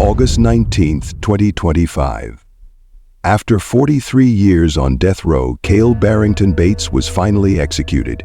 August 19, 2025. After 43 years on death row, Kayle Barrington Bates was finally executed.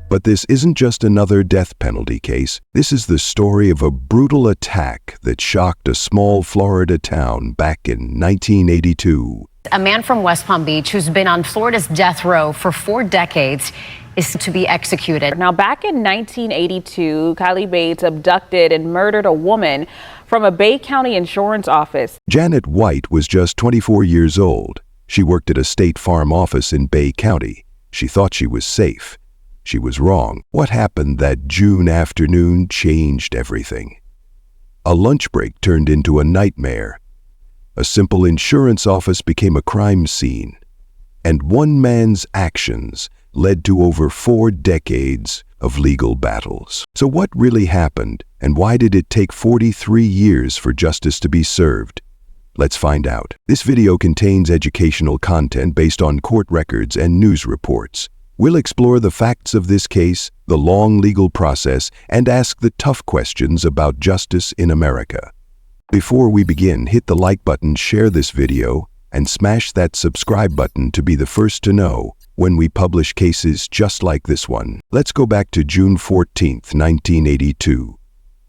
But this isn't just another death penalty case. This is the story of a brutal attack that shocked a small Florida town back in 1982. A man from West Palm Beach who's been on Florida's death row for 4 decades is to be executed. Now, back in 1982, Kayle Bates abducted and murdered a woman from a Bay County insurance office. Janet White was just 24 years old. She worked at a State Farm office in Bay County. She thought she was safe. She was wrong. What happened that June afternoon changed everything. A lunch break turned into a nightmare. A simple insurance office became a crime scene. And one man's actions led to over 4 decades of legal battles. So what really happened, and why did it take 43 years for justice to be served? Let's find out. This video contains educational content based on court records and news reports. We'll explore the facts of this case, the long legal process, and ask the tough questions about justice in America. Before we begin, hit the like button, share this video, and smash that subscribe button to be the first to know when we publish cases just like this one. Let's go back to June 14, 1982.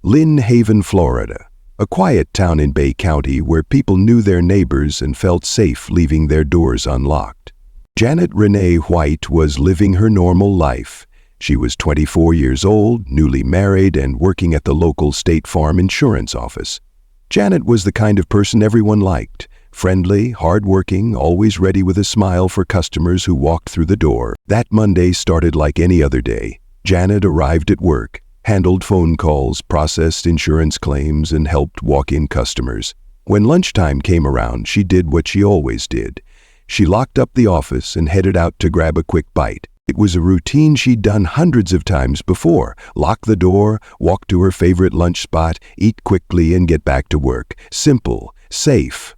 Lynn Haven, Florida, a quiet town in Bay County where people knew their neighbors and felt safe leaving their doors unlocked. Janet Renee White was living her normal life. She was 24 years old, newly married, and working at the local State Farm insurance office. Janet was the kind of person everyone liked. Friendly, hardworking, always ready with a smile for customers who walked through the door. That Monday started like any other day. Janet arrived at work, handled phone calls, processed insurance claims, and helped walk-in customers. When lunchtime came around, she did what she always did. She locked up the office and headed out to grab a quick bite. It was a routine she'd done hundreds of times before. Lock the door, walk to her favorite lunch spot, eat quickly, and get back to work. Simple, safe.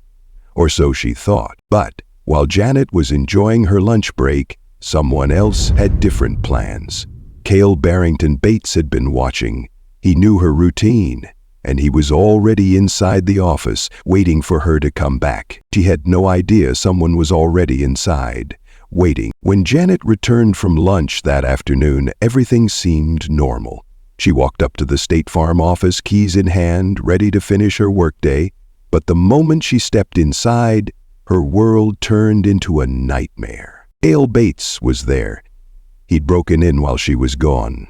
Or so she thought. But while Janet was enjoying her lunch break, someone else had different plans. Kayle Barrington Bates had been watching. He knew her routine, and he was already inside the office, waiting for her to come back. She had no idea someone was already inside, waiting. When Janet returned from lunch that afternoon, everything seemed normal. She walked up to the State Farm office, keys in hand, ready to finish her workday. But the moment she stepped inside, her world turned into a nightmare. Kayle Bates was there. He'd broken in while she was gone.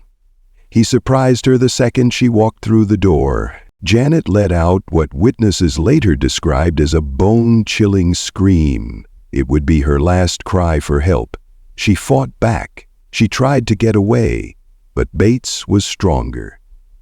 He surprised her the second she walked through the door. Janet let out what witnesses later described as a bone-chilling scream. It would be her last cry for help. She fought back. She tried to get away, but Bates was stronger.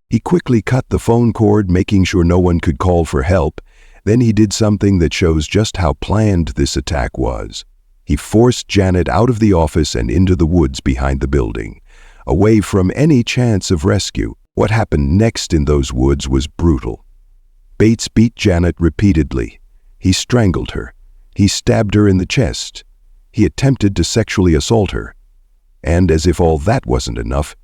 He quickly cut the phone cord, making sure no one could call for help. Then he did something that shows just how planned this attack was. He forced Janet out of the office and into the woods behind the building, away from any chance of rescue. What happened next in those woods was brutal. Bates beat Janet repeatedly. He strangled her. He stabbed her in the chest. He attempted to sexually assault her. And as if all that wasn't enough,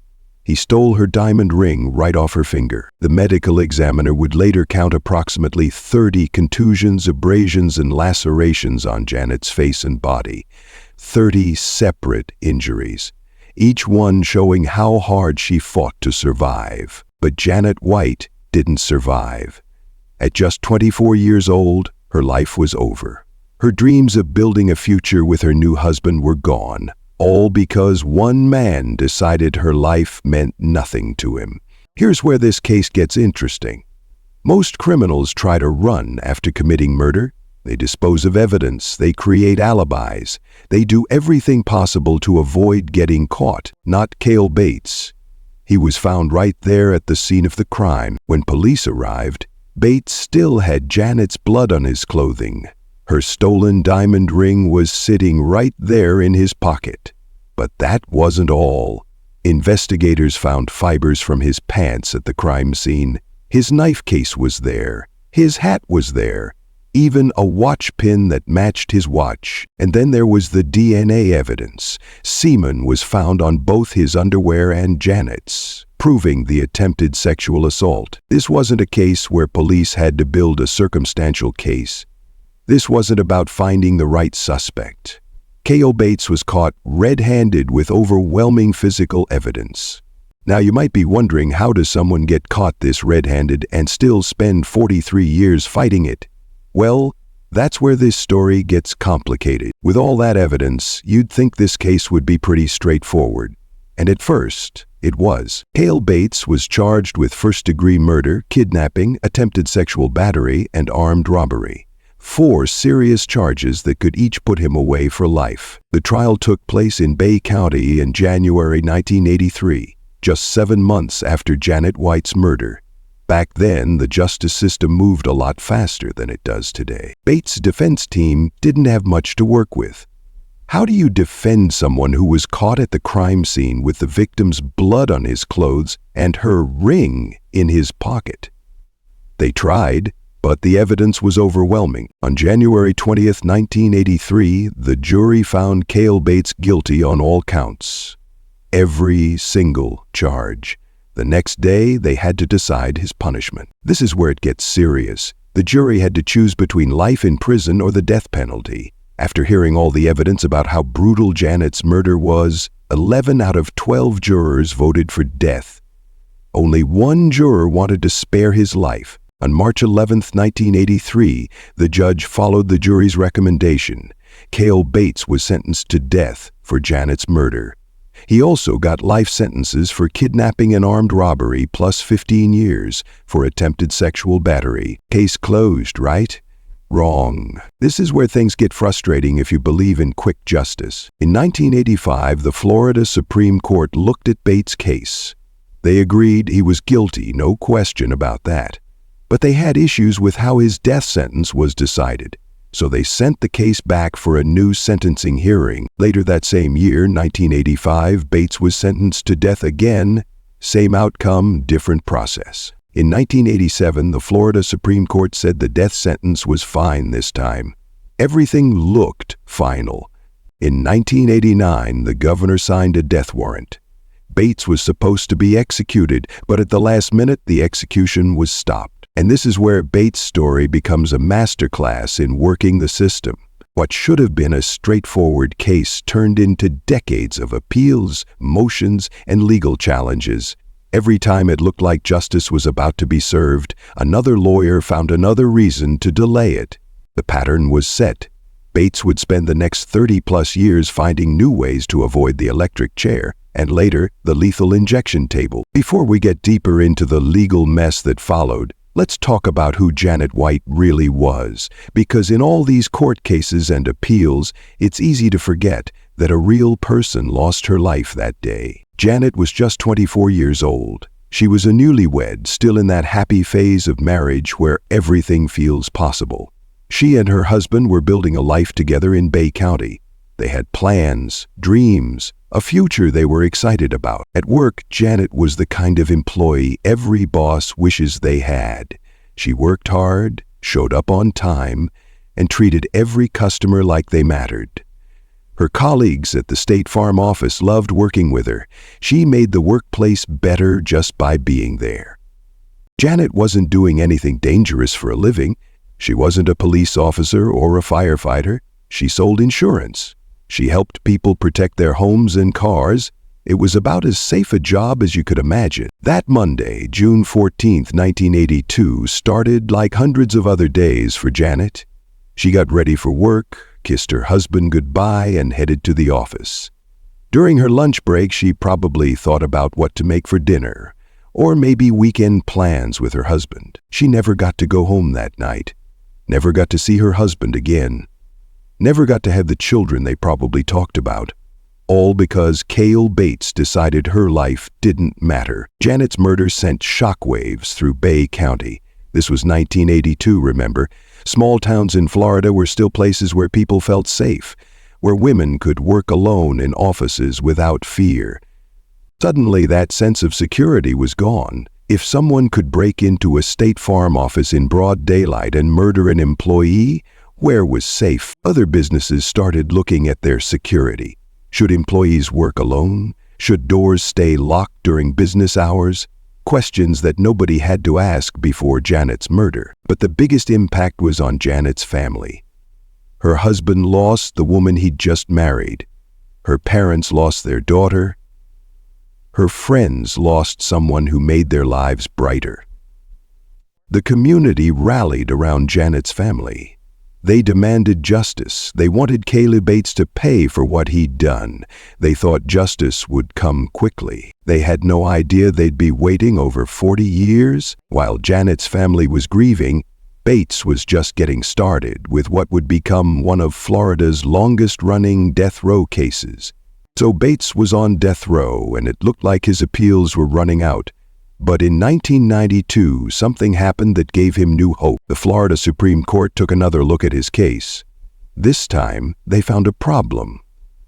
he stole her diamond ring right off her finger. The medical examiner would later count approximately 30 contusions, abrasions, and lacerations on Janet's face and body. 30 separate injuries, each one showing how hard she fought to survive. But Janet White didn't survive. At just 24 years old, her life was over. Her dreams of building a future with her new husband were gone. All because one man decided her life meant nothing to him. Here's where this case gets interesting. Most criminals try to run after committing murder. They dispose of evidence. They create alibis. They do everything possible to avoid getting caught. Not Kayle Bates. He was found right there at the scene of the crime. When police arrived, Bates still had Janet's blood on his clothing. Her stolen diamond ring was sitting right there in his pocket. But that wasn't all. Investigators found fibers from his pants at the crime scene. His knife case was there. His hat was there. Even a watch pin that matched his watch. And then there was the DNA evidence. Semen was found on both his underwear and Janet's. proving the attempted sexual assault. This wasn't a case where police had to build a circumstantial case. This wasn't about finding the right suspect. Kayle Bates was caught red-handed with overwhelming physical evidence. Now you might be wondering, how does someone get caught this red-handed and still spend 43 years fighting it? Well, that's where this story gets complicated. With all that evidence, you'd think this case would be pretty straightforward. And at first, it was. Kayle Bates was charged with first-degree murder, kidnapping, attempted sexual battery, and armed robbery. 4 serious charges that could each put him away for life. The trial took place in Bay County in January 1983, just 7 months after Janet White's murder. Back then, the justice system moved a lot faster than it does today. Bates' defense team didn't have much to work with. How do you defend someone who was caught at the crime scene with the victim's blood on his clothes and her ring in his pocket? They tried, but the evidence was overwhelming. On January 20th, 1983, the jury found Kayle Bates guilty on all counts. Every single charge. The next day, they had to decide his punishment. This is where it gets serious. The jury had to choose between life in prison or the death penalty. After hearing all the evidence about how brutal Janet's murder was, 11 out of 12 jurors voted for death. Only one juror wanted to spare his life. On March 11, 1983, the judge followed the jury's recommendation. Kayle Bates was sentenced to death for Janet's murder. He also got life sentences for kidnapping and armed robbery, plus 15 years for attempted sexual battery. Case closed, right? Wrong. This is where things get frustrating if you believe in quick justice. In 1985, the Florida Supreme Court looked at Bates' case. They agreed he was guilty, no question about that. But they had issues with how his death sentence was decided, so they sent the case back for a new sentencing hearing. Later that same year, 1985, Bates was sentenced to death again. Same outcome, different process. In 1987, the Florida Supreme Court said the death sentence was fine this time. Everything looked final. In 1989, the governor signed a death warrant. Bates was supposed to be executed, but at the last minute, the execution was stopped. And this is where Bates' story becomes a masterclass in working the system. What should have been a straightforward case turned into decades of appeals, motions, and legal challenges. Every time it looked like justice was about to be served, another lawyer found another reason to delay it. The pattern was set. Bates would spend the next 30-plus years finding new ways to avoid the electric chair, and later, the lethal injection table. Before we get deeper into the legal mess that followed, let's talk about who Janet White really was, because in all these court cases and appeals, it's easy to forget that a real person lost her life that day. Janet was just 24 years old. She was a newlywed, still in that happy phase of marriage where everything feels possible. She and her husband were building a life together in Bay County. They had plans, dreams, a future they were excited about. At work, Janet was the kind of employee every boss wishes they had. She worked hard, showed up on time, and treated every customer like they mattered. Her colleagues at the State Farm office loved working with her. She made the workplace better just by being there. Janet wasn't doing anything dangerous for a living. She wasn't a police officer or a firefighter. She sold insurance. She helped people protect their homes and cars. It was about as safe a job as you could imagine. That Monday, June 14, 1982, started like hundreds of other days for Janet. She got ready for work, kissed her husband goodbye, and headed to the office. During her lunch break, she probably thought about what to make for dinner, or maybe weekend plans with her husband. She never got to go home that night, never got to see her husband again, never got to have the children they probably talked about. All because Kayle Bates decided her life didn't matter. Janet's murder sent shockwaves through Bay County. This was 1982, remember? Small towns in Florida were still places where people felt safe, where women could work alone in offices without fear. Suddenly, that sense of security was gone. If someone could break into a State Farm office in broad daylight and murder an employee, where was safe? Other businesses started looking at their security. Should employees work alone? Should doors stay locked during business hours? Questions that nobody had to ask before Janet's murder. But the biggest impact was on Janet's family. Her husband lost the woman he'd just married. Her parents lost their daughter. Her friends lost someone who made their lives brighter. The community rallied around Janet's family. They demanded justice. They wanted Kayle Bates to pay for what he'd done. They thought justice would come quickly. They had no idea they'd be waiting over 40 years. While Janet's family was grieving, Bates was just getting started with what would become one of Florida's longest-running death row cases. So Bates was on death row, and it looked like his appeals were running out. But in 1992, something happened that gave him new hope. The Florida Supreme Court took another look at his case. This time, they found a problem.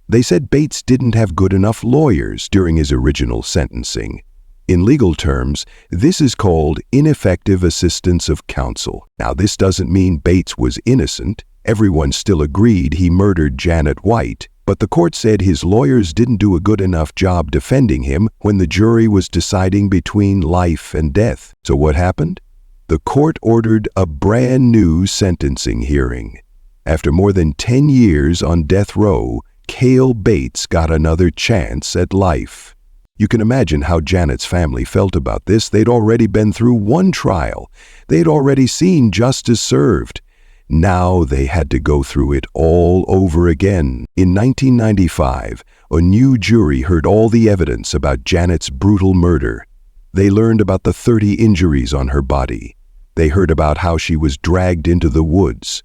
They said Bates didn't have good enough lawyers during his original sentencing. In legal terms, this is called ineffective assistance of counsel. Now, this doesn't mean Bates was innocent. Everyone still agreed he murdered Janet White, but the court said his lawyers didn't do a good enough job defending him when the jury was deciding between life and death. So what happened? The court ordered a brand new sentencing hearing. After more than 10 years on death row, Kayle Bates got another chance at life. You can imagine how Janet's family felt about this. They'd already been through one trial. They'd already seen justice served. Now they had to go through it all over again. In 1995, a new jury heard all the evidence about Janet's brutal murder. They learned about the 30 injuries on her body. They heard about how she was dragged into the woods.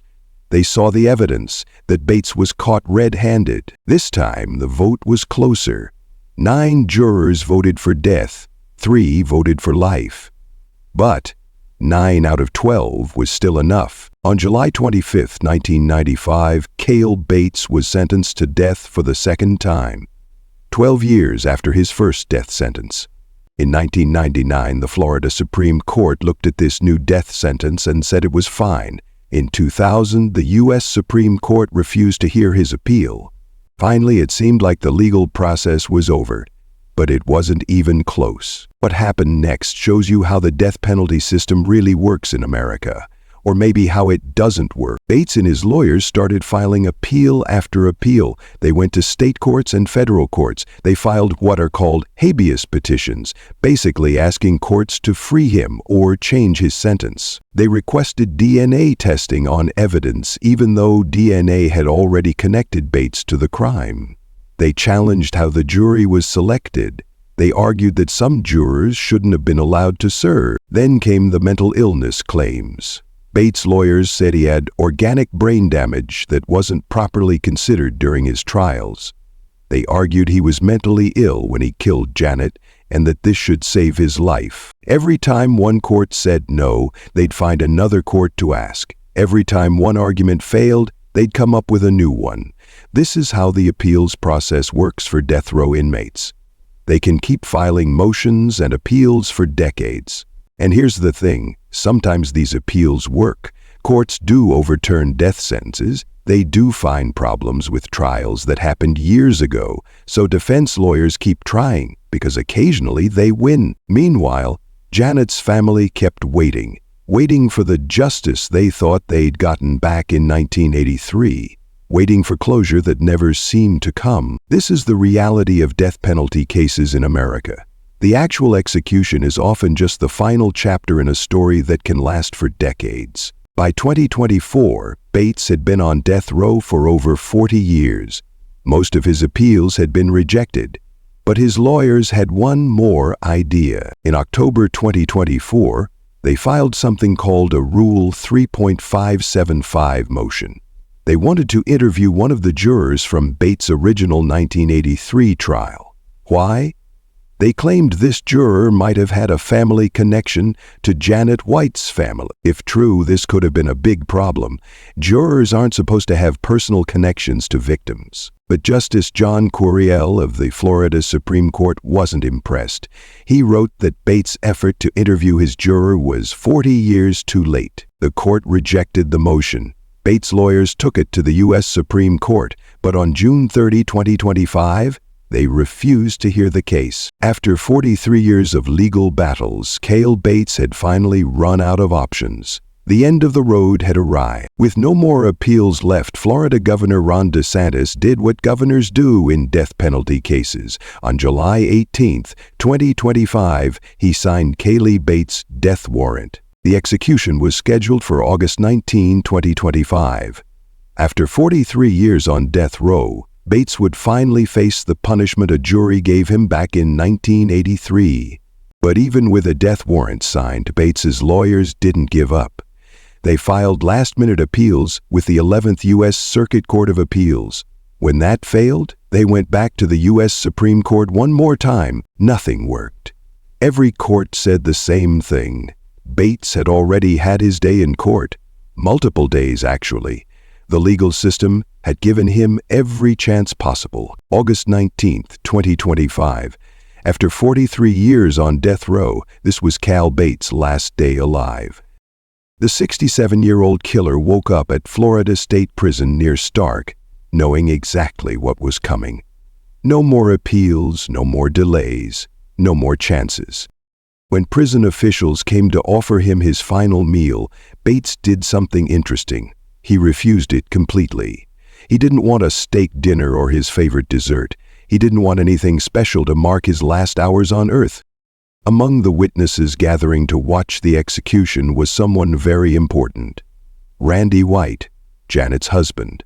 They saw the evidence that Bates was caught red-handed. This time, the vote was closer. 9 jurors voted for death, 3 voted for life. But 9 out of 12 was still enough. On July 25, 1995, Kayle Bates was sentenced to death for the second time, 12 years after his first death sentence. In 1999, the Florida Supreme Court looked at this new death sentence and said it was fine. In 2000, the U.S. Supreme Court refused to hear his appeal. Finally, it seemed like the legal process was over, but it wasn't even close. What happened next shows you how the death penalty system really works in America, or maybe how it doesn't work. Bates and his lawyers started filing appeal after appeal. They went to state courts and federal courts. They filed what are called habeas petitions, basically asking courts to free him or change his sentence. They requested DNA testing on evidence, even though DNA had already connected Bates to the crime. They challenged how the jury was selected. They argued that some jurors shouldn't have been allowed to serve. Then came the mental illness claims. Bates' lawyers said he had organic brain damage that wasn't properly considered during his trials. They argued he was mentally ill when he killed Janet and that this should save his life. Every time one court said no, they'd find another court to ask. Every time one argument failed, they'd come up with a new one. This is how the appeals process works for death row inmates. They can keep filing motions and appeals for decades. And here's the thing, sometimes these appeals work. Courts do overturn death sentences. They do find problems with trials that happened years ago, so defense lawyers keep trying, because occasionally they win. Meanwhile, Janet's family kept waiting for the justice they thought they'd gotten back in 1983, waiting for closure that never seemed to come. This is the reality of death penalty cases in America. The actual execution is often just the final chapter in a story that can last for decades. By 2024, Bates had been on death row for over 40 years. Most of his appeals had been rejected, but his lawyers had one more idea. In October 2024, they filed something called a Rule 3.575 motion. They wanted to interview one of the jurors from Bates' original 1983 trial. Why? They claimed this juror might have had a family connection to Janet White's family. If true, this could have been a big problem. Jurors aren't supposed to have personal connections to victims. But Justice John Curiel of the Florida Supreme Court wasn't impressed. He wrote that Bates' effort to interview his juror was 40 years too late. The court rejected the motion. Bates' lawyers took it to the U.S. Supreme Court, but on June 30, 2025, They refused to hear the case. After 43 years of legal battles, Kayle Bates had finally run out of options. The end of the road had arrived. With no more appeals left, Florida Governor Ron DeSantis did what governors do in death penalty cases. On July 18, 2025, he signed Kayle Bates' death warrant. The execution was scheduled for August 19, 2025. After 43 years on death row, Bates would finally face the punishment a jury gave him back in 1983. But even with a death warrant signed, Bates's lawyers didn't give up. They filed last-minute appeals with the 11th U.S. Circuit Court of Appeals. When that failed, they went back to the U.S. Supreme Court one more time. Nothing worked. Every court said the same thing. Bates had already had his day in court. Multiple days, actually. The legal system had given him every chance possible. August 19, 2025. After 43 years on death row, this was Kayle Bates' last day alive. The 67-year-old killer woke up at Florida State Prison near Stark, knowing exactly what was coming. No more appeals, no more delays, no more chances. When prison officials came to offer him his final meal, Bates did something interesting. He refused it completely. He didn't want a steak dinner or his favorite dessert. He didn't want anything special to mark his last hours on earth. Among the witnesses gathering to watch the execution was someone very important. Randy White, Janet's husband.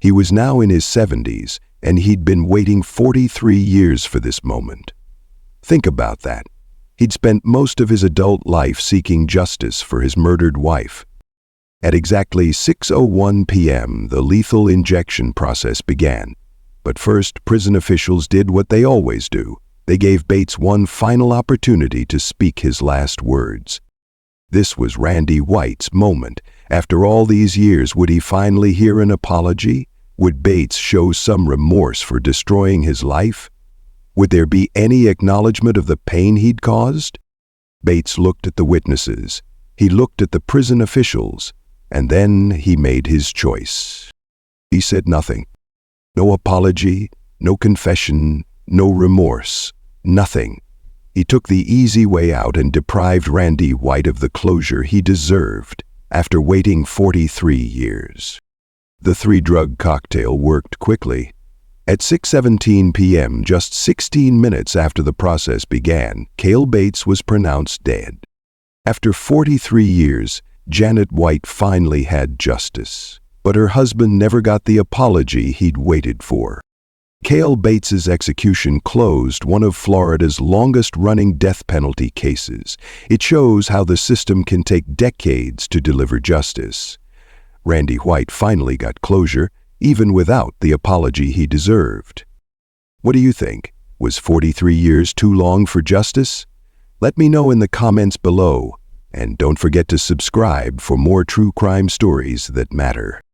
He was now in his 70s, and he'd been waiting 43 years for this moment. Think about that. He'd spent most of his adult life seeking justice for his murdered wife. At exactly 6:01 p.m., the lethal injection process began. But first, prison officials did what they always do. They gave Bates one final opportunity to speak his last words. This was Randy White's moment. After all these years, would he finally hear an apology? Would Bates show some remorse for destroying his life? Would there be any acknowledgement of the pain he'd caused? Bates looked at the witnesses. He looked at the prison officials. And then he made his choice. He said nothing. No apology, no confession, no remorse, nothing. He took the easy way out and deprived Randy White of the closure he deserved after waiting 43 years. The three-drug cocktail worked quickly. At 6:17 p.m., just 16 minutes after the process began, Kayle Bates was pronounced dead. After 43 years, Janet White finally had justice, but her husband never got the apology he'd waited for. Kayle Bates's execution closed one of Florida's longest-running death penalty cases. It shows how the system can take decades to deliver justice. Randy White finally got closure, even without the apology he deserved. What do you think? Was 43 years too long for justice? Let me know in the comments below. And don't forget to subscribe for more true crime stories that matter.